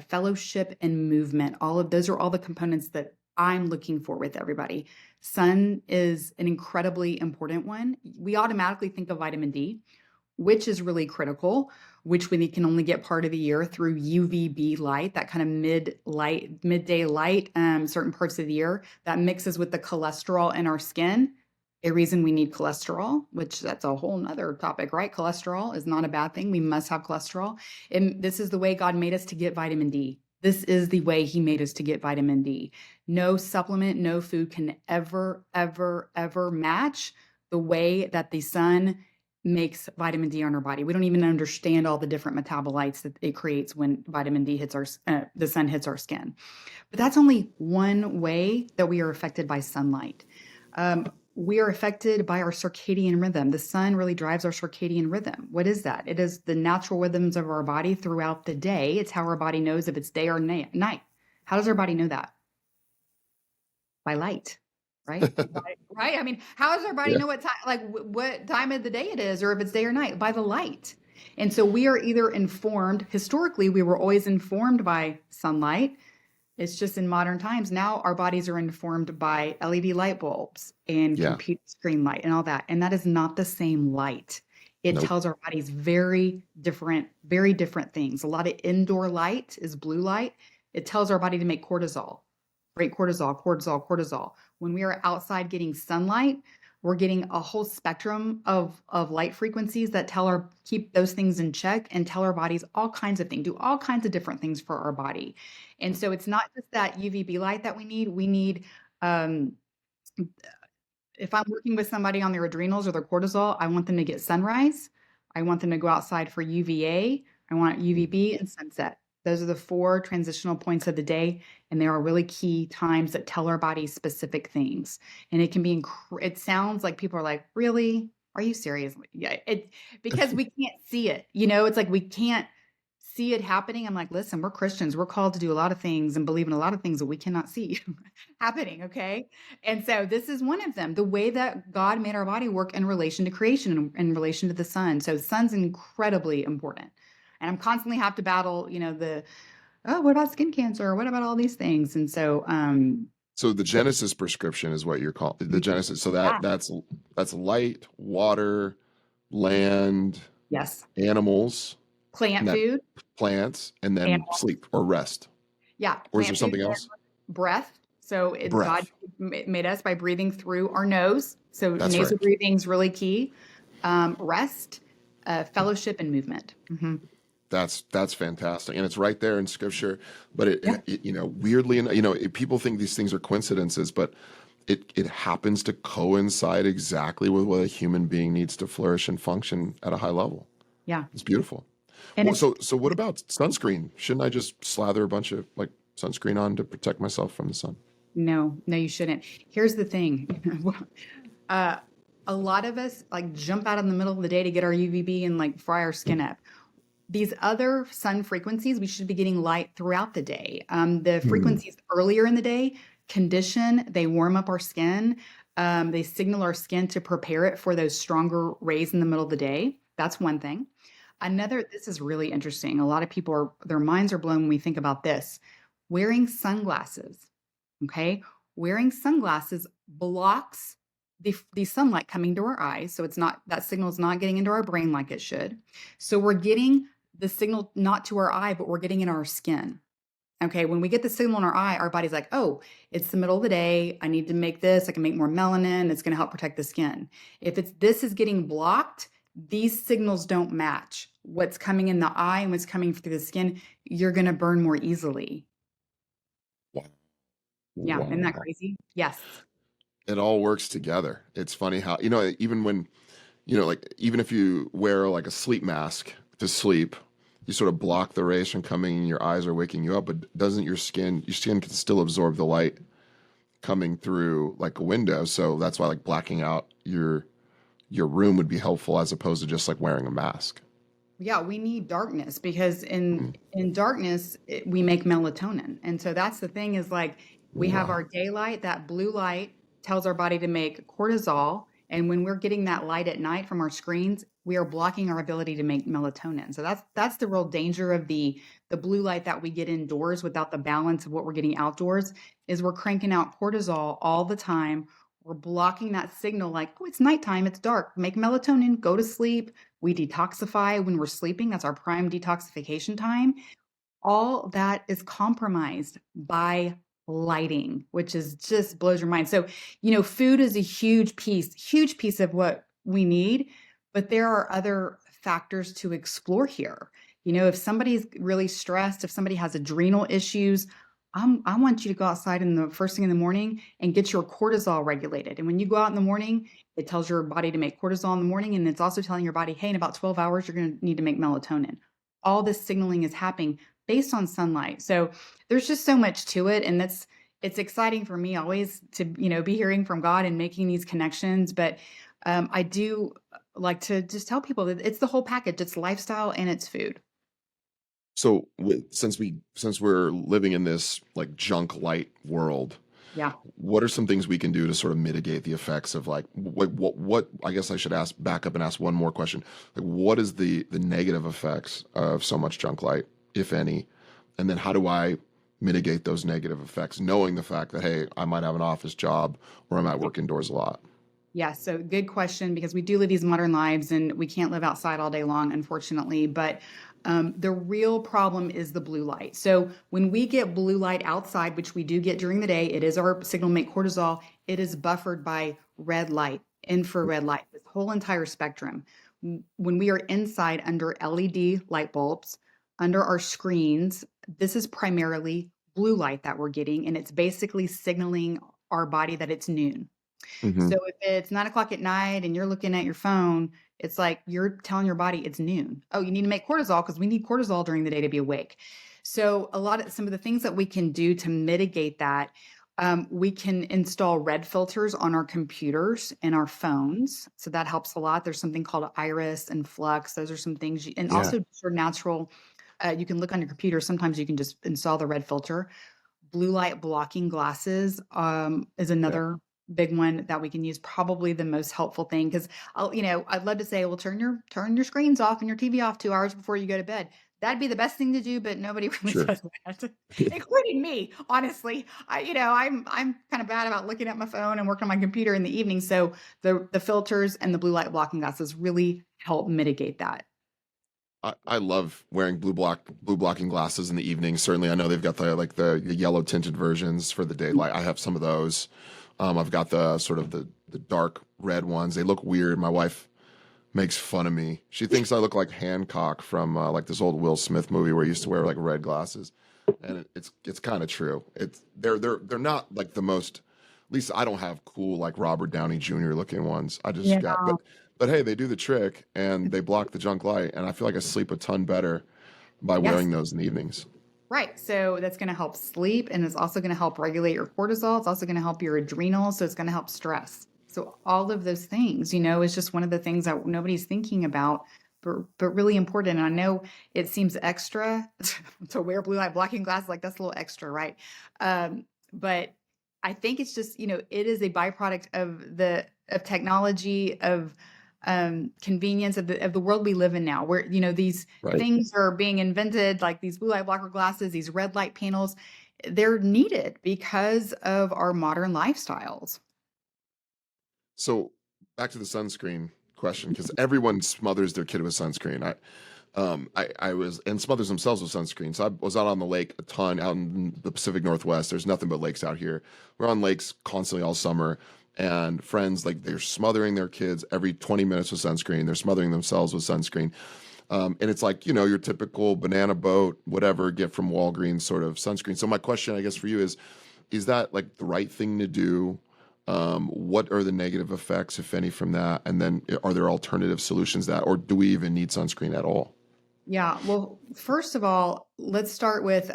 fellowship, and movement. All of those are all the components that I'm looking for with everybody. Sun is an incredibly important one. We automatically think of vitamin D, which is really critical, which we can only get part of the year through UVB light, that kind of midday light, certain parts of the year that mixes with the cholesterol in our skin. A reason we need cholesterol, which that's a whole nother topic, right? Cholesterol is not a bad thing. We must have cholesterol. And this is the way God made us to get vitamin D. This is the way he made us to get vitamin D. No supplement, no food can ever, ever, ever match the way that the sun makes vitamin D on our body. We don't even understand all the different metabolites that it creates when vitamin D hits the sun hits our skin. But that's only one way that we are affected by sunlight. We are affected by our circadian rhythm. The sun really drives our circadian rhythm. What is that? It is the natural rhythms of our body throughout the day. It's how our body knows if it's day or night. How does our body know that? By light, right? Right? I mean, how does our body Yeah. know what time, what time of the day it is, or if it's day or night? By the light. And so we are either informed, historically, we were always informed by sunlight. It's just in modern times now our bodies are informed by LED light bulbs and Yeah. computer screen light and all that. And that is not the same light. It Nope. tells our bodies very different things. A lot of indoor light is blue light. It tells our body to make cortisol, great cortisol. When we are outside getting sunlight, we're getting a whole spectrum of light frequencies that keep those things in check and tell our bodies all kinds of things, do all kinds of different things for our body. And so it's not just that UVB light that we need. We need, if I'm working with somebody on their adrenals or their cortisol, I want them to get sunrise. I want them to go outside for UVA. I want UVB and sunset. Those are the 4 transitional points of the day, and there are really key times that tell our body specific things. And it can be, it sounds like people are like, really? Are you serious? Yeah, because we can't see it. It's like we can't see it happening. I'm like, listen, we're Christians. We're called to do a lot of things and believe in a lot of things that we cannot see happening. Okay. And so this is one of them, the way that God made our body work in relation to creation and in relation to the sun. So sun's incredibly important. And I'm constantly have to battle, what about skin cancer? What about all these things? And so, So the Genesis prescription is what you're calling the Genesis. So yeah, that's light, water, land, yes, animals, plant and that food, plants, and then animals. sleep or rest. Yeah, Or is there plant something food, else? breath. So God Breath. made us by breathing through our nose. So That's nasal right. breathing is really key. Rest, fellowship, and movement. That's fantastic, and it's right there in Scripture. But Yeah. weirdly, people think these things are coincidences, but it happens to coincide exactly with what a human being needs to flourish and function at a high level. Yeah. It's beautiful. And Well, it's so what about sunscreen? Shouldn't I just slather a bunch of like sunscreen on to protect myself from the sun? no, no, you shouldn't. Here's the thing. uh, a lot of us like jump out in the middle of the day to get our UVB and like fry our skin up. These other sun frequencies, we should be getting light throughout the day. The Mm. frequencies earlier in the day condition, they warm up our skin. They signal our skin to prepare it for those stronger rays in the middle of the day. That's one thing. Another, this is really interesting. A lot of people are, their minds are blown when we think about this. Wearing sunglasses, okay? Wearing sunglasses blocks the sunlight coming to our eyes. So it's not, that signal is not getting into our brain like it should. So we're getting the signal not to our eye, but we're getting in our skin. Okay, when we get the signal in our eye, our body's like, oh, it's the middle of the day. I need to make this. I can make more melanin. It's going to help protect the skin. If it's this is getting blocked, these signals don't match. What's coming in the eye and what's coming through the skin, you're going to burn more easily. Wow. Yeah, isn't that Wow. crazy? Yes. It all works together. It's funny how, even when, like even if you wear like a sleep mask to sleep, you sort of block the rays from coming in, your eyes are waking you up, but doesn't your skin can still absorb the light coming through like a window. So that's why like blacking out your room would be helpful as opposed to just like wearing a mask. Yeah, we need darkness because in Mm. in darkness we make melatonin. And so that's the thing is like we have our Wow. daylight, that blue light tells our body to make cortisol, and when we're getting that light at night from our screens, we are blocking our ability to make melatonin. So that's the real danger of the blue light that we get indoors without the balance of what we're getting outdoors is we're cranking out cortisol all the time. We're blocking that signal like, oh, it's nighttime, it's dark, make melatonin, go to sleep. We detoxify when we're sleeping. That's our prime detoxification time. All that is compromised by lighting, which is just blows your mind. So, food is a huge piece of what we need, but there are other factors to explore here. If somebody's really stressed, if somebody has adrenal issues, I want you to go outside in the first thing in the morning and get your cortisol regulated. And when you go out in the morning, it tells your body to make cortisol in the morning, and it's also telling your body, hey, in about 12 hours, you're going to need to make melatonin. All this signaling is happening based on sunlight. So there's just so much to it. And it's exciting for me always to, be hearing from God and making these connections. But I do like to just tell people that it's the whole package. It's lifestyle and it's food. So since we're living in this like junk light world, Yeah. what are some things we can do to sort of mitigate the effects of like what I guess I should ask back up and ask one more question. Like what is the negative effects of so much junk light, if any? And then how do I mitigate those negative effects, knowing the fact that, hey, I might have an office job or I might work indoors a lot? Yeah, so good question because we do live these modern lives and we can't live outside all day long, unfortunately. But the real problem is the blue light. So when we get blue light outside, which we do get during the day, it is our signal to make cortisol. It is buffered by red light, infrared light, this whole entire spectrum. When we are inside under LED light bulbs, under our screens, this is primarily blue light that we're getting, and it's basically signaling our body that it's noon. Hmm. So if it's 9 o'clock at night and you're looking at your phone, it's like you're telling your body it's noon. Oh, you need to make cortisol because we need cortisol during the day to be awake. So some of the things that we can do to mitigate that, we can install red filters on our computers and our phones. So that helps a lot. There's something called Iris and Flux. Those are some things, and Yeah. also just your natural. You can look on your computer. Sometimes you can just install the red filter. Blue light blocking glasses is Yeah. another big one that we can use. Probably the most helpful thing because I'd love to say, well, turn your screens off and your TV off 2 hours before you go to bed. That'd be the best thing to do, but nobody really Sure. does that, including me. Honestly, I'm kind of bad about looking at my phone and working on my computer in the evening. So the filters and the blue light blocking glasses really help mitigate that. I love wearing blue blocking glasses in the evening. Certainly, I know they've got the yellow tinted versions for the daylight. I have some of those. I've got the sort of the dark red ones. They look weird. My wife makes fun of me. She thinks I look like Hancock from like this old Will Smith movie where he used to wear like red glasses, and it's kind of true. They're not like the most At least I don't have cool like Robert Downey Jr. looking ones. I just Yeah. got, but hey, they do the trick and they block the junk light, and I feel like I sleep a ton better by Yes. wearing those in the evenings. Right. So that's going to help sleep, and it's also going to help regulate your cortisol. It's also going to help your adrenals. So it's going to help stress. So all of those things, is just one of the things that nobody's thinking about, but really important. And I know it seems extra to wear blue light blocking glasses, like that's a little extra, right? But I think it's just, it is a byproduct of technology, of convenience of the world we live in now, where these Right. things are being invented, like these blue light blocker glasses, these red light panels. They're needed because of our modern lifestyles. So back to the sunscreen question, because everyone smothers their kid with sunscreen. I was and smothers themselves with sunscreen. So I was out on the lake a ton out in the Pacific Northwest. There's nothing but lakes out here. We're on lakes constantly all summer, and friends like they're smothering their kids every 20 minutes with sunscreen. They're smothering themselves with sunscreen. And it's like, your typical banana boat, whatever, get from Walgreens sort of sunscreen. So my question, I guess, for you is that like the right thing to do? What are the negative effects, if any, from that? And then are there alternative solutions to that, or do we even need sunscreen at all? Yeah. Well, first of all, let's start with,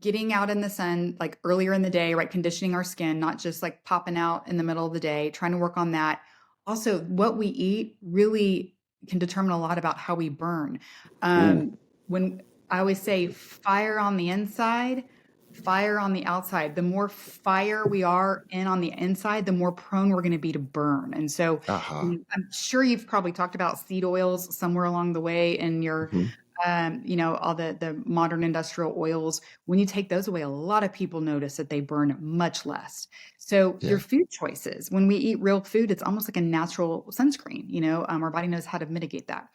getting out in the sun like earlier in the day, right? Conditioning our skin, not just like popping out in the middle of the day, trying to work on that. Also, what we eat really can determine a lot about how we burn. Ooh, When I always say fire on the inside, fire on the outside, the more fire we are in on the inside, the more prone we're going to be to burn. And so, aha. I'm sure you've probably talked about seed oils somewhere along the way in your, Hmm. all the modern industrial oils. When you take those away, a lot of people notice that they burn much less. So your Yeah. food choices, when we eat real food, it's almost like a natural sunscreen. Our body knows how to mitigate that.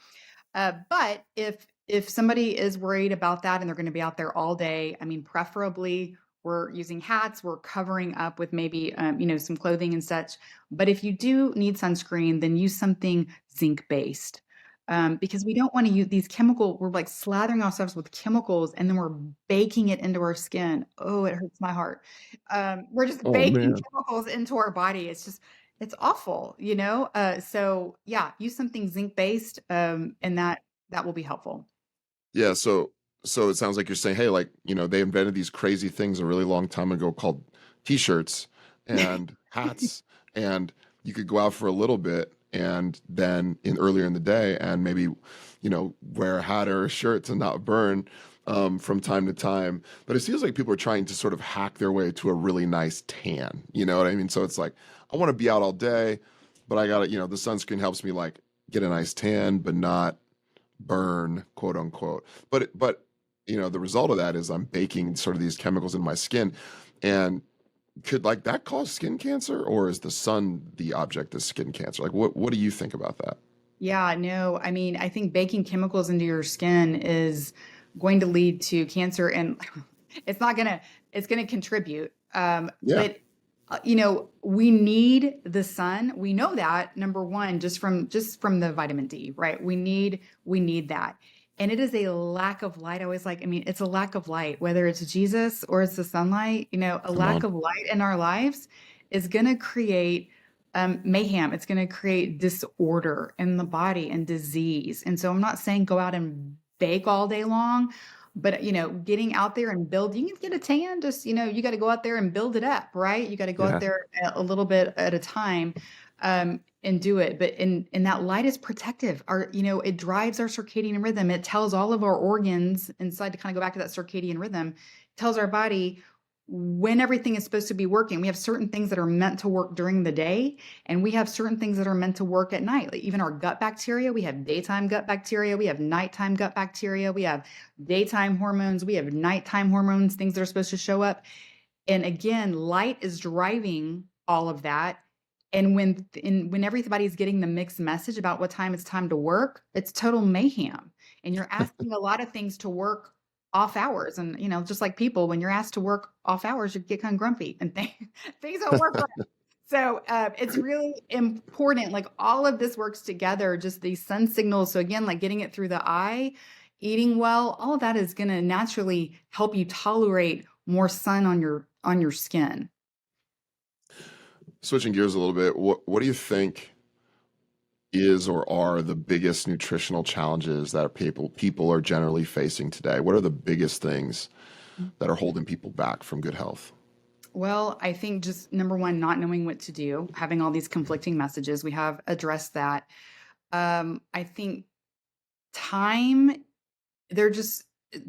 But if somebody is worried about that and they're going to be out there all day, I mean, preferably we're using hats, we're covering up with maybe some clothing and such. But if you do need sunscreen, then use something zinc based. Because we don't want to use these chemical, we're like slathering ourselves with chemicals and then we're baking it into our skin. Oh, it hurts my heart. We're just Oh baking man. chemicals into our body. It's awful. So yeah, use something zinc based, and that will be helpful. Yeah. So it sounds like you're saying, hey, like they invented these crazy things a really long time ago called T-shirts and hats, and you could go out for a little bit and then in earlier in the day and maybe wear a hat or a shirt to not burn from time to time. But it feels like people are trying to sort of hack their way to a really nice tan. You know what I mean? So it's like I want to be out all day, but I got to, the sunscreen helps me like get a nice tan, but not burn, quote unquote. But the result of that is I'm baking sort of these chemicals in my skin, and could like that cause skin cancer, or is the sun the object of skin cancer? Like, what do you think about that? Yeah, no, I mean, I think baking chemicals into your skin is going to lead to cancer, and it's not gonna, it's gonna contribute. Yeah, But we need the sun. We know that, number one, just from the vitamin D, right? We need that. And it is a lack of light. I always like, I mean, it's a lack of light, whether it's Jesus or it's the sunlight, a come lack on. of light in our lives is gonna create mayhem. It's going to create disorder in the body and disease. And so I'm not saying go out and bake all day long, but getting out there and build, you can get a tan, just, you got to go out there and build it up, right? You got to go out Yeah, there a little bit at a time, and do it. But and that light is protective. It drives our circadian rhythm. It tells all of our organs inside, to kind of go back to that circadian rhythm, tells our body when everything is supposed to be working. We have certain things that are meant to work during the day, and we have certain things that are meant to work at night. Like even our gut bacteria, we have daytime gut bacteria, we have nighttime gut bacteria, we have daytime hormones, we have nighttime hormones, things that are supposed to show up. And again, light is driving all of that. And when everybody's getting the mixed message about what time it's time to work, it's total mayhem. And you're asking a lot of things to work off hours. And just like people, when you're asked to work off hours, you get kind of grumpy and things don't work right. So it's really important. Like all of this works together, just these sun signals. So again, like getting it through the eye, eating well, all of that is going to naturally help you tolerate more sun on your skin. Switching gears a little bit, what do you think is or are the biggest nutritional challenges that people are generally facing today? What are the biggest things that are holding people back from good health? Well, I think just number one, not knowing what to do, having all these conflicting messages. We have addressed that. I think time, they're just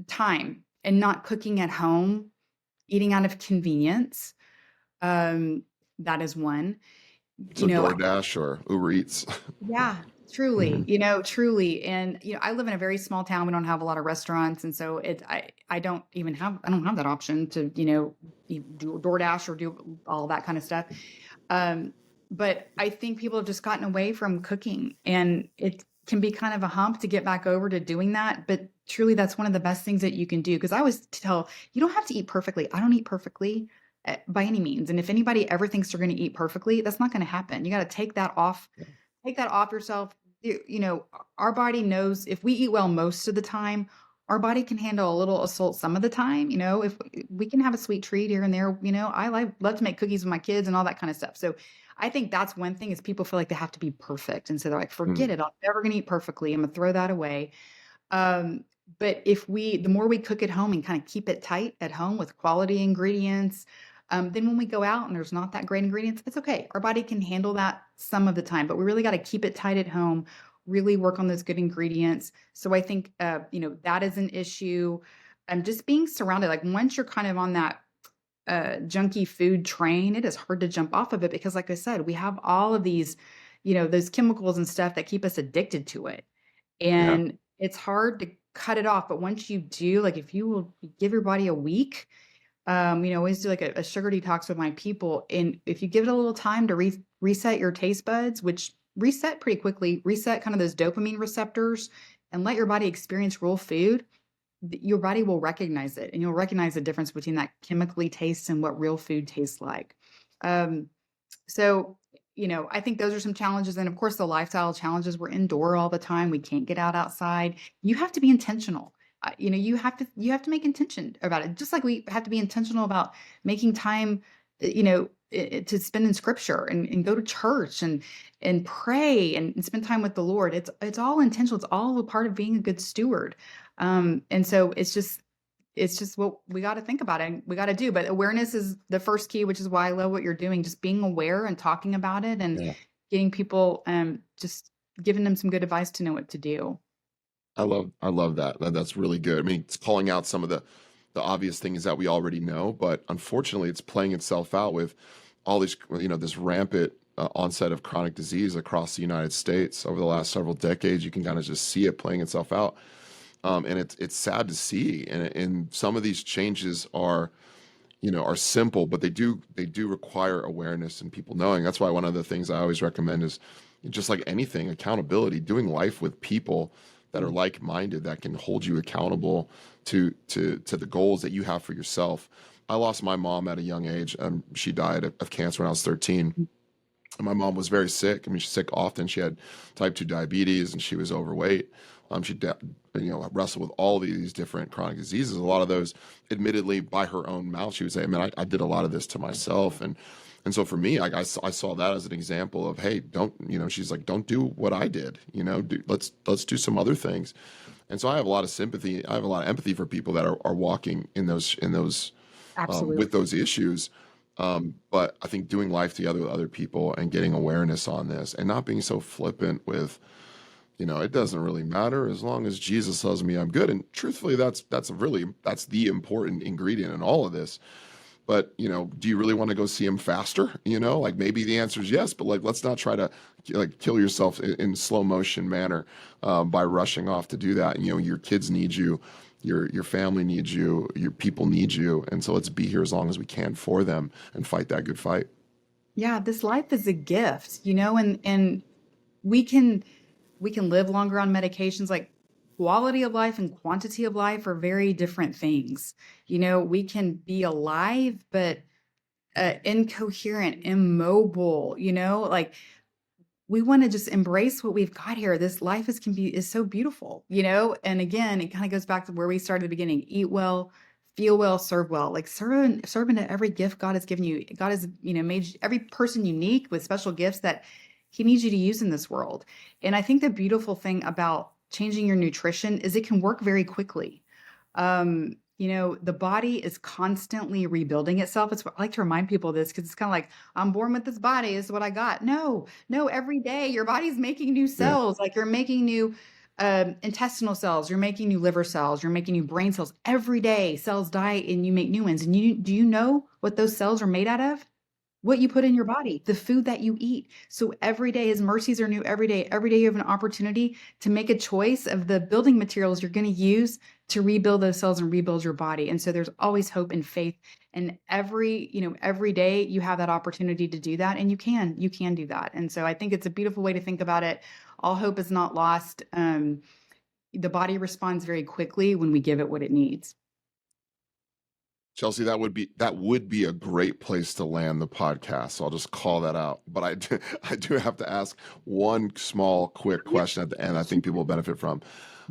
time and not cooking at home, eating out of convenience. Um, that is one. You So know, DoorDash or Uber Eats. yeah, truly, Mhm. truly. And, I live in a very small town. We don't have a lot of restaurants. And so I don't have that option to, do DoorDash or do all that kind of stuff. Um, but I think people have just gotten away from cooking, and it can be kind of a hump to get back over to doing that. But truly, that's one of the best things that you can do. Because I always tell you don't have to eat perfectly. I don't eat perfectly by any means. And if anybody ever thinks they're going to eat perfectly, that's not going to happen. You got to take that off yourself. Our body knows if we eat well most of the time, our body can handle a little assault some of the time. If we can have a sweet treat here and there, love to make cookies with my kids and all that kind of stuff. So I think that's one thing is people feel like they have to be perfect. And so they're like, forget Mm, it. I'm never going to eat perfectly. I'm going to throw that away. But the more we cook at home and kind of keep it tight at home with quality ingredients, then when we go out and there's not that great ingredients, it's okay. Our body can handle that some of the time, but we really got to keep it tight at home, really work on those good ingredients. So I think, that is an issue. Just being surrounded, like once you're kind of on that junky food train, it is hard to jump off of it because, like I said, we have all of these, those chemicals and stuff that keep us addicted to it. yeah. And it's hard to cut it off, but once you do, like if you will give your body a week, I always do like a sugar detox with my people. And if you give it a little time to reset your taste buds, which reset pretty quickly, reset kind of those dopamine receptors and let your body experience real food, your body will recognize it and you'll recognize the difference between that chemically taste and what real food tastes like. Um, so, I think those are some challenges. And of course, the lifestyle challenges. We're indoor all the time. We can't get out outside. You have to be intentional. You have to make intention about it. Just like we have to be intentional about making time, to spend in scripture and go to church and pray and spend time with the Lord. It's all intentional. It's all a part of being a good steward. And so it's just what we got to think about it and we got to do. But awareness is the first key, which is why I love what you're doing. Just being aware and talking about it and Yeah. getting people, just giving them some good advice to know what to do. I love that. That's really good. I mean, it's calling out some of the obvious things that we already know, but unfortunately, it's playing itself out with all these, this rampant onset of chronic disease across the United States over the last several decades. You can kind of just see it playing itself out, and it's sad to see. And some of these changes are simple, but they do require awareness and people knowing. That's why one of the things I always recommend is just like anything, accountability, doing life with people that are like-minded that can hold you accountable to the goals that you have for yourself. I lost my mom at a young age. She died of cancer when I was 13. And my mom was very sick. I mean, she's sick often. She had type 2 diabetes and she was overweight. Wrestled with all these different chronic diseases. A lot of those, admittedly, by her own mouth, she would say, "Man, I did a lot of this to myself." And so for me, like I saw that as an example of, hey, don't, she's like, don't do what I did. Let's do some other things. And so I have a lot of sympathy. I have a lot of empathy for people that are walking in those Absolutely. with those issues. But I think doing life together with other people and getting awareness on this and not being so flippant with, it doesn't really matter as long as Jesus tells me I'm good. And truthfully, that's the important ingredient in all of this. But, do you really want to go see him faster? Like maybe the answer is yes, but like let's not try to like kill yourself in slow motion manner by rushing off to do that. Your kids need you, your family needs you, your people need you, and so let's be here as long as we can for them and fight that good fight. Yeah, this life is a gift, and we can we can live longer on medications. Like quality of life and quantity of life are very different things. We can be alive, but incoherent, immobile, like we want to just embrace what we've got here. This life is so beautiful, And again, it kind of goes back to where we started at the beginning. Eat well, feel well, serve well, like serve into every gift God has given you. God has, made every person unique with special gifts that he needs you to use in this world. And I think the beautiful thing about changing your nutrition is it can work very quickly. The body is constantly rebuilding itself. It's what I like to remind people of this because it's kind of like, I'm born with this body, this is what I got. No, no, every day your body's making new Yeah. cells. Like you're making new intestinal cells, you're making new liver cells, you're making new brain cells. Every day cells die and you make new ones. And do you know what those cells are made out of? What you put in your body, the food that you eat. So every day, his mercies are new every day. Every day you have an opportunity to make a choice of the building materials you're going to use to rebuild those cells and rebuild your body. And so there's always hope and faith. And every day you have that opportunity to do that. And you can do that. And so I think it's a beautiful way to think about it. All hope is not lost. The body responds very quickly when we give it what it needs. Chelsea, that would be a great place to land the podcast. So I'll just call that out. But I do have to ask one small, quick question at the end. I think people will benefit from.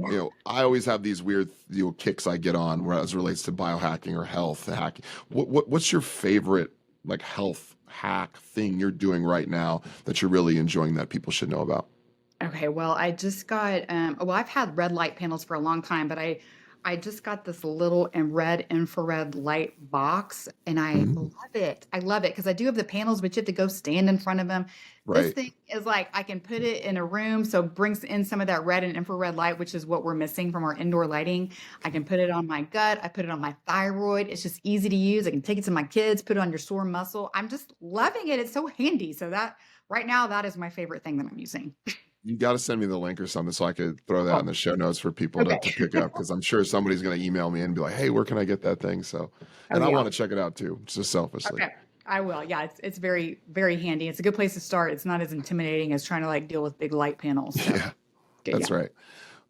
I always have these weird kicks I get on where as it relates to biohacking or health hacking. What's your favorite like health hack thing you're doing right now that you're really enjoying that people should know about? Okay, well, I just got I've had red light panels for a long time, but I just got this little red infrared light box and I Mm, love it. I love it because I do have the panels, but you have to go stand in front of them. This right. thing is like I can put it in a room, so it brings in some of that red and infrared light, which is what we're missing from our indoor lighting. I can put it on my gut, I put it on my thyroid. It's just easy to use. I can take it to my kids, put it on your sore muscle. I'm just loving it. It's so handy. So that right now, that is my favorite thing that I'm using. You got to send me the link or something so I could throw that Oh, in the show notes for people to okay. pick up because I'm sure somebody's going to email me and be like, hey, where can I get that thing? So, Oh and I yeah. want to check it out too, just selfishly. Okay. I will. Yeah, it's very, very handy. It's a good place to start. It's not as intimidating as trying to like deal with big light panels. So Yeah, good. that's Yeah. right.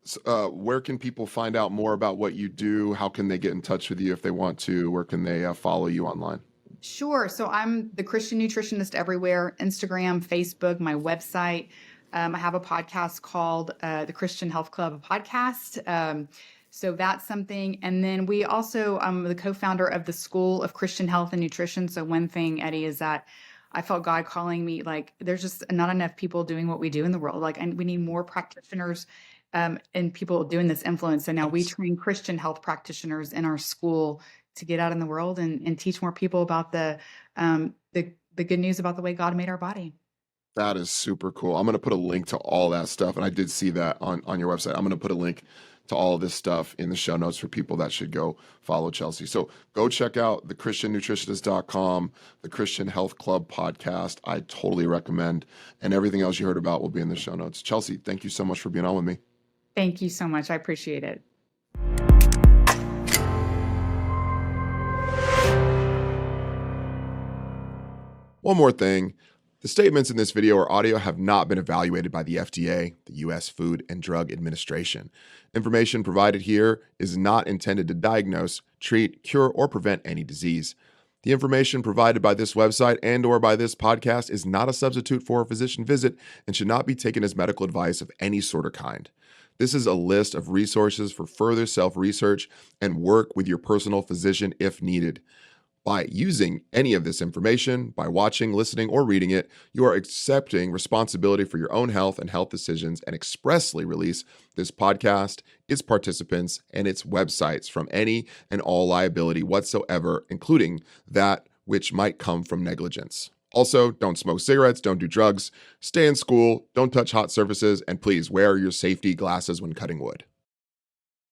So, where can people find out more about what you do? How can they get in touch with you if they want to? Where can they follow you online? Sure. So I'm the Christian Nutritionist everywhere, Instagram, Facebook, my website. I have a podcast called the Christian Health Club podcast. So that's something. And then we also, I'm the co-founder of the School of Christian Health and Nutrition. So one thing, Eddie, is that I felt God calling me, like, there's just not enough people doing what we do in the world. Like, and we need more practitioners and people doing this influence. So now we Yes. train Christian health practitioners in our school to get out in the world and teach more people about the good news about the way God made our body. That is super cool. I'm going to put a link to all that stuff. And I did see that on your website. I'm going to put a link to all of this stuff in the show notes for people that should go follow Chelsea. So go check out the christiannutritionist.com, the Christian Health Club podcast. I totally recommend. And everything else you heard about will be in the show notes. Chelsea, thank you so much for being on with me. Thank you so much. I appreciate it. One more thing. The statements in this video or audio have not been evaluated by the FDA, the U.S. Food and Drug Administration. Information provided here is not intended to diagnose, treat, cure, or prevent any disease. The information provided by this website and or by this podcast is not a substitute for a physician visit and should not be taken as medical advice of any sort or kind. This is a list of resources for further self-research and work with your personal physician if needed. By using any of this information, by watching, listening, or reading it, you are accepting responsibility for your own health and health decisions and expressly release this podcast, its participants, and its websites from any and all liability whatsoever, including that which might come from negligence. Also, don't smoke cigarettes, don't do drugs, stay in school, don't touch hot surfaces, and please wear your safety glasses when cutting wood.